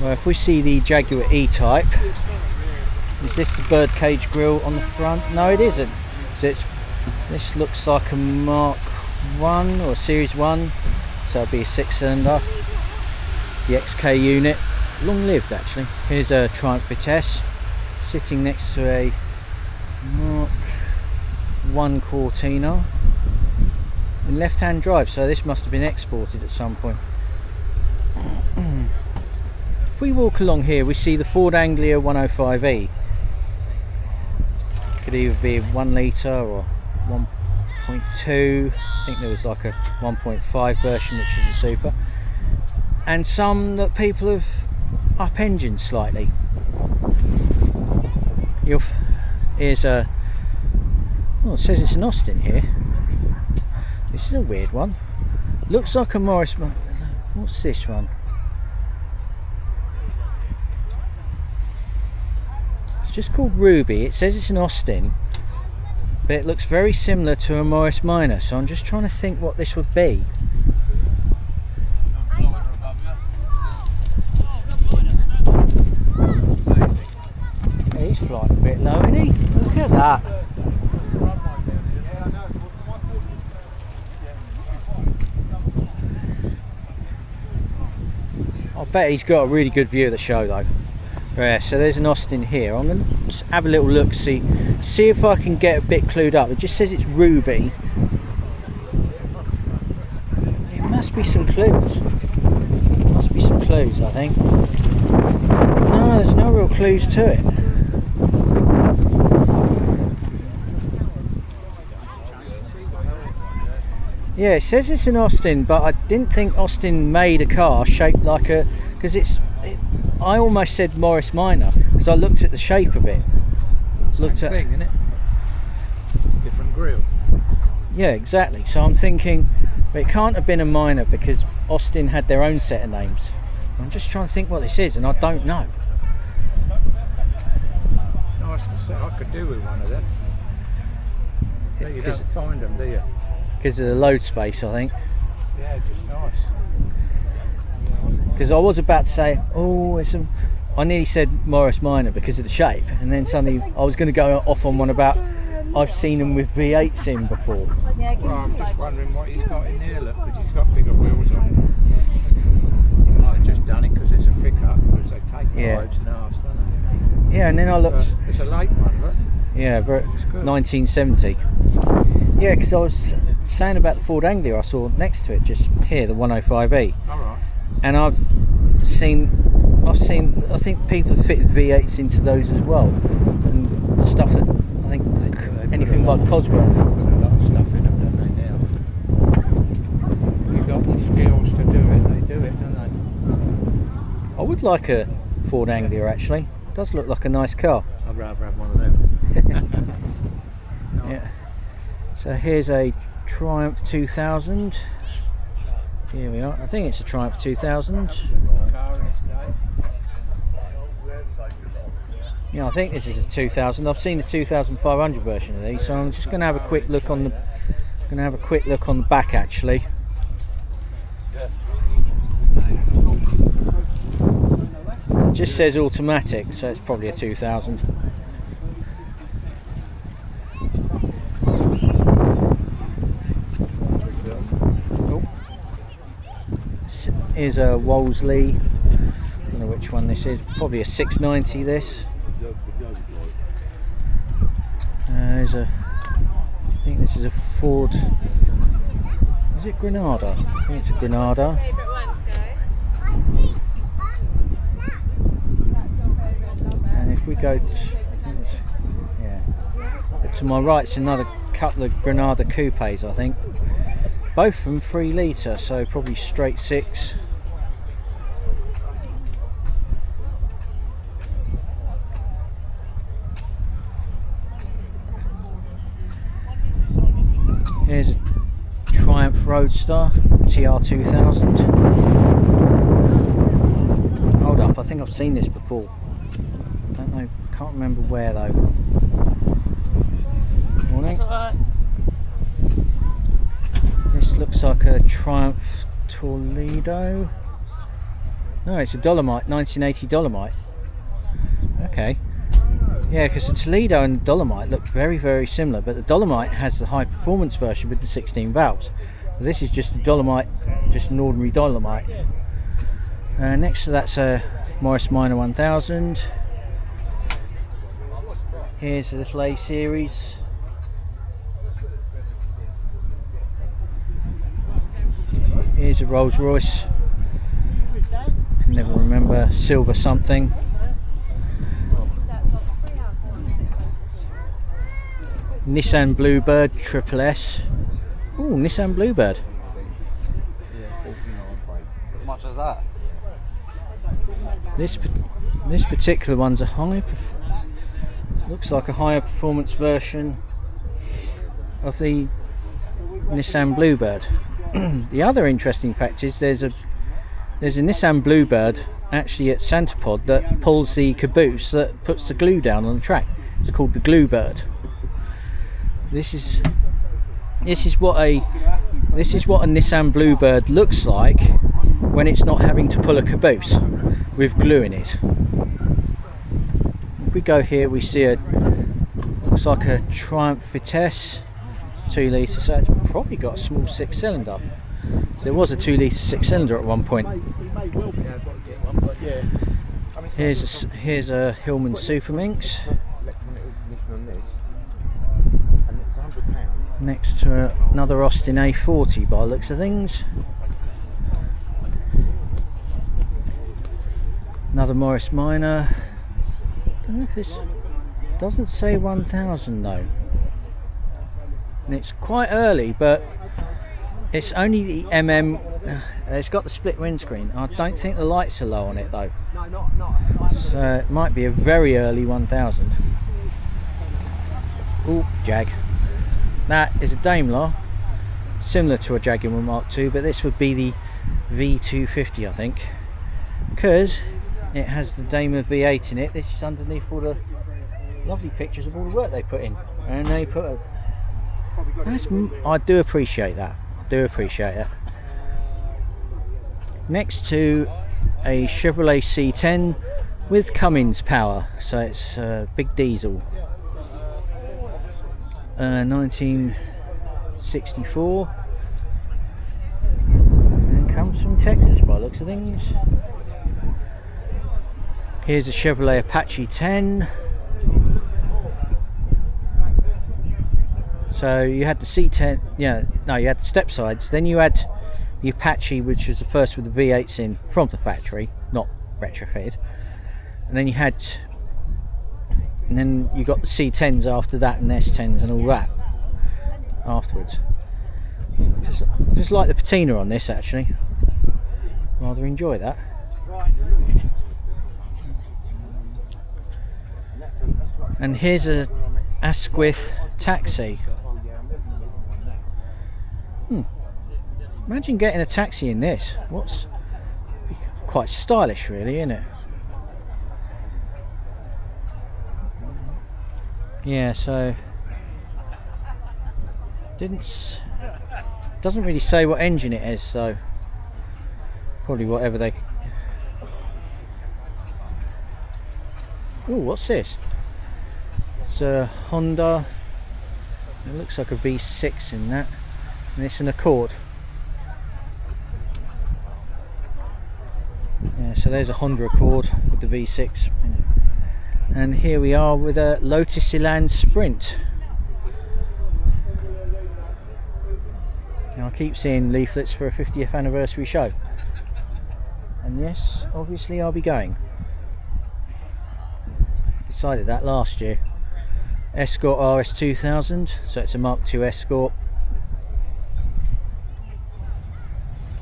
Well, if we see the Jaguar E-Type, is this the birdcage grille on the front? No, it isn't. So this looks like a Mark 1 or Series 1, so it'll be a 6-cylinder. The XK unit, long lived actually. Here's a Triumph Vitesse sitting next to a Mark 1 Cortina in left-hand drive, so this must have been exported at some point. If we walk along here, we see the Ford Anglia 105e. Could either be 1 litre or 1.2. I think there was like a 1.5 version, which is a super, and some that people have up engined slightly. Here's a, well, it says it's an Austin here. This is a weird one. Looks like a Morris. What's this one? It's just called Ruby. It says it's an Austin, but it looks very similar to a Morris Minor, so I'm just trying to think what this would be. He's flying a bit low, isn't he? Look at that. I bet he's got a really good view of the show though. Yeah, so there's an Austin here. I'm going to have a little look, see if I can get a bit clued up. It just says it's Ruby. There must be some clues. Must be some clues, I think. No, there's no real clues to it. Yeah, it says it's an Austin, but I didn't think Austin made a car shaped like a, because I almost said Morris Minor because I looked at the shape of it. Same thing, isn't it? Different grille. Yeah, exactly. So I'm thinking, but it can't have been a Minor because Austin had their own set of names. I'm just trying to think what this is, and I don't know. Nice to say. I could do with one of them. But you don't find them, do you? Because of the load space, I think. Yeah, just nice. Because I was about to say, oh, I nearly said Morris Minor because of the shape, and then suddenly I was going to go off on one about I've seen them with V8s in before. Well, I'm just wondering what he's got in there, look, because he's got bigger wheels on it. He might have just done it because it's a pickup, because they take 5s and halves, don't they? Yeah, and then I looked. But it's a late one, look. Yeah, 1970. Yeah, because I was saying about the Ford Anglia I saw next to it, just here, the 105e. Alright. And I've seen, I think people have fitted V8s into those as well, and stuff that I think anything like Cosworth. Put a lot of stuff in them, don't they, now? If you've got the skills to do it, they do it, don't they? I would like a Ford Anglia actually. It does look like a nice car. I'd rather have one of them. Yeah. So here's a Triumph 2000. Here we are. I think it's a Triumph 2000. Yeah, I think this is a 2000. I've seen a 2500 version of these, so I'm just going to have a quick look on the. Back actually. It just says automatic, so it's probably a 2000. Here's a Wolseley. I don't know which one this is. Probably a 690. This. I think this is a Ford. Is it Granada? I think it's a Granada. And if we go to my right, it's another couple of Granada coupes, I think. Both of them 3 litre, so probably straight 6. Here's a Triumph Roadster TR2000. Hold up, I think I've seen this before. Don't know, can't remember where though. Morning. This looks like a Triumph Toledo. No, it's a Dolomite, 1980 Dolomite. Okay. Yeah, because the Toledo and the Dolomite look very, very similar, but the Dolomite has the high performance version with the 16 valves. This is just a Dolomite, just an ordinary Dolomite. Next to that's a Morris Minor 1000. Here's a little A series. Here's a Rolls Royce. Can never remember, silver something. Nissan Bluebird Triple S. Oh, Nissan Bluebird. As much as that. This particular one's a high. Looks like a higher performance version of the Nissan Bluebird. The other interesting fact is there's a Nissan Bluebird actually at Santapod that pulls the caboose that puts the glue down on the track. It's called the Bluebird. This is what a Nissan Bluebird looks like when it's not having to pull a caboose with glue in it. If we go here, we see looks like a Triumph Vitesse 2 litre, so it's probably got a small 6-cylinder. So there was a 2 litre 6-cylinder at one point. Here's a Hillman Superminx. Next to another Austin A40 by the looks of things. Another Morris Minor. I don't know if this doesn't say 1000 though. And it's quite early, but it's only the it's got the split windscreen. I don't think the lights are low on it though. So it might be a very early 1000. Oh, Jag. That is a Daimler, similar to a Jaguar Mark II, but this would be the V250, I think, because it has the Daimler V8 in it. This is underneath all the lovely pictures of all the work they put in, and they put I do appreciate that. I do appreciate it. Next to a Chevrolet C10 with Cummins power, so it's a big diesel. 1964, and it comes from Texas by the looks of things. Here's a Chevrolet Apache 10. So you had the C10, you had the step sides, then you had the Apache, which was the first with the V8s in from the factory, not retrofitted, and then you got the C10s after that, and S10s and all that afterwards. Just like the patina on this, actually. Rather enjoy that. And here's a Asquith taxi. Imagine getting a taxi in this. Quite stylish, really, isn't it? Yeah, so doesn't really say what engine it is, so probably whatever they. Oh, what's this? It's a Honda. It looks like a V6 in that, and it's an Accord. Yeah, so there's a Honda Accord with the V6 in it. And here we are with a Lotus Elan Sprint. Now I keep seeing leaflets for a 50th anniversary show, and yes, obviously I'll be going. Decided that last year. Escort RS 2000, so it's a Mark II Escort.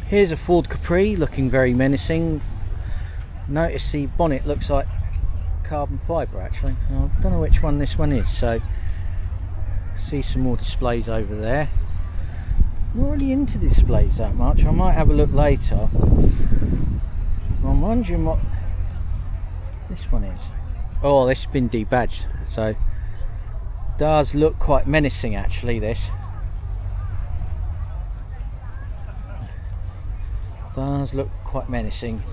Here's a Ford Capri, looking very menacing. Notice the bonnet looks like carbon fibre, actually. I don't know which one this one is, so see some more displays over there. I'm not really into displays that much. I might have a look later. I'm wondering what this one is. Oh, this has been debadged, so does look quite menacing, actually. This does look quite menacing.